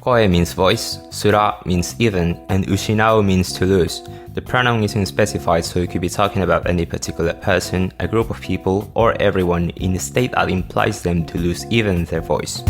Koe means voice, sura means even, and ushinau means to lose. The pronoun isn't specified, so you could be talking about any particular person, a group of people, or everyone in a state that implies them to lose even their voice.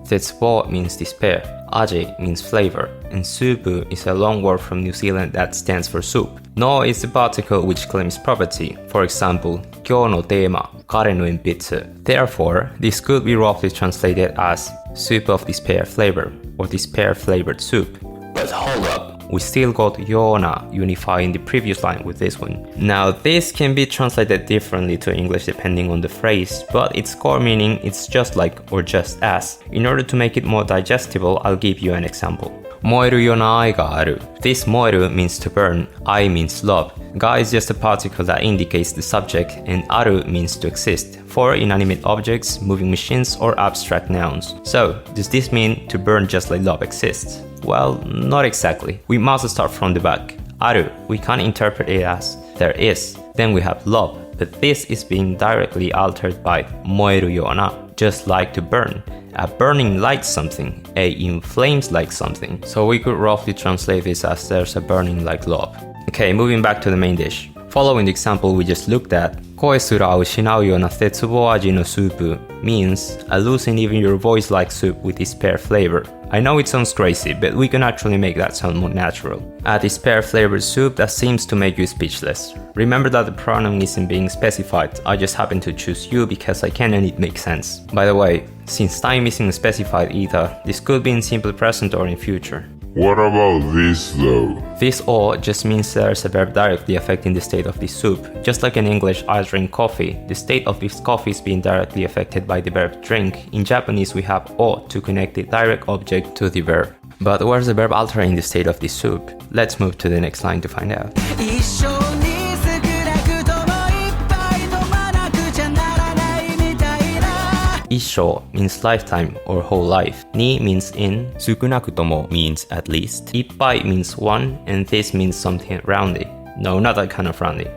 絶望 means despair, aji means flavor, and supu is a long word from New Zealand that stands for soup. No is the particle which claims property. For example, 今日のテーマ、彼の鉛筆. Therefore, this could be roughly translated as soup of despair flavor or despair flavored soup. But hold up, we still got yona unifying the previous line with this one. Now this can be translated differently to English depending on the phrase, but its core meaning is just like or just as. In order to make it more digestible, I'll give you an example. 燃えるような愛がある. This 燃える means to burn, ai means love. Ga is just a particle that indicates the subject, and aru means to exist, for inanimate objects, moving machines, or abstract nouns. So, does this mean to burn just like love exists? Well, not exactly. We must start from the back. Aru, we can't interpret it as there is. Then we have love, but this is being directly altered by 燃えるような, just like to burn. A burning like something, a inflames like something. So we could roughly translate this as there's a burning like love. Okay, moving back to the main dish. Following the example we just looked at, 声すら失うような絶望味のスープ means a losing even your voice like soup with despair flavor. I know it sounds crazy, but we can actually make that sound more natural. A despair flavored soup that seems to make you speechless. Remember that the pronoun isn't being specified, I just happen to choose you because I can and it makes sense. By the way, since time isn't specified either, this could be in simple present or in future. What about this though? This or just means there's a verb directly affecting the state of the soup. Just like in English, I drink coffee, the state of this coffee is being directly affected by the verb drink. In Japanese, we have o to connect the direct object to the verb. But where's the verb altering the state of the soup? Let's move to the next line to find out. 一生に少なくとも一杯飲まなくちゃならないみたいだ. Isho means lifetime or whole life. Ni means in. Sukunakutomo means at least. Ippai means one, and this means something roundy. No, not that kind of roundy.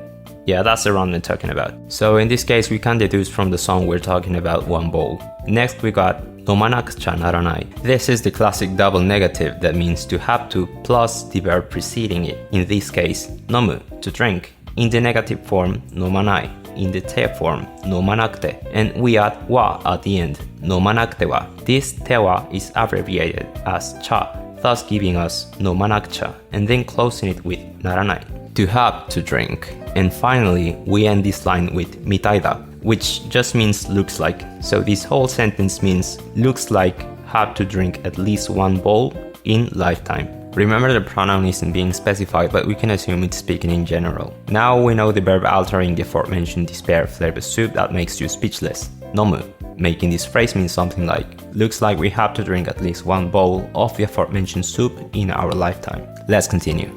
Yeah, that's the round I'm talking about. So in this case, we can deduce from the song we're talking about one bowl. Next we got 飲まなくちゃならない. This is the classic double negative that means to have to plus the verb preceding it. In this case, 飲む to drink. In the negative form, 飲まない. In the te form, 飲まなくて. And we add wa at the end, 飲まなくては. This tewa is abbreviated as cha, thus giving us 飲まなくちゃ, and then closing it with ならない. To have to drink. And finally, we end this line with みたいだ, which just means looks like. So this whole sentence means looks like have to drink at least one bowl in lifetime. Remember the pronoun isn't being specified, but we can assume it's speaking in general. Now we know the verb altering the aforementioned despair flavored soup that makes you speechless. 飲む, making this phrase mean something like looks like we have to drink at least one bowl of the aforementioned soup in our lifetime. Let's continue.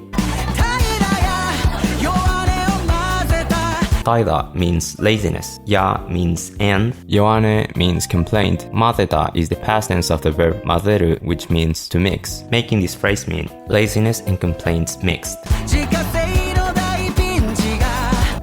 怠惰 means laziness, ya means and, yoane means complaint, mazeta is the past tense of the verb mazeru, which means to mix, making this phrase mean laziness and complaints mixed. 自家製の大ピンチが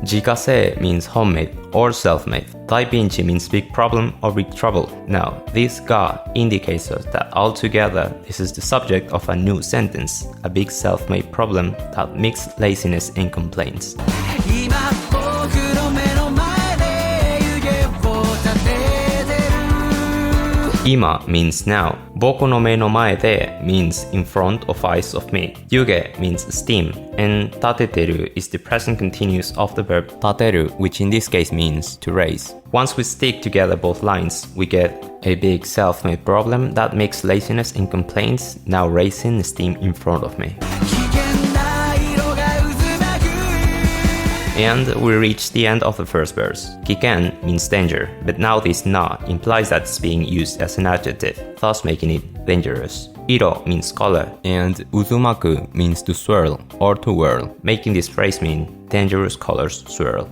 Jikase means homemade or self-made. Daipinchi means big problem or big trouble. Now, this ga indicates us that altogether this is the subject of a new sentence, a big self-made problem that mixed laziness and complaints. 今僕の目の前で湯気を立ててる Ima means now. Boku no me no mae de means in front of eyes of me. Yuge means steam. And tateteru is the present continuous of the verb tateru, which in this case means to raise. Once we stick together both lines, we get a big self-made problem that makes laziness and complaints now raising steam in front of me. 危険な色が渦巻く And we reach the end of the first verse. Kiken means danger, but now this na implies that it's being used as an adjective, thus making it dangerous. Iro means color, and uzumaku means to swirl or to whirl, making this phrase mean dangerous colors swirl.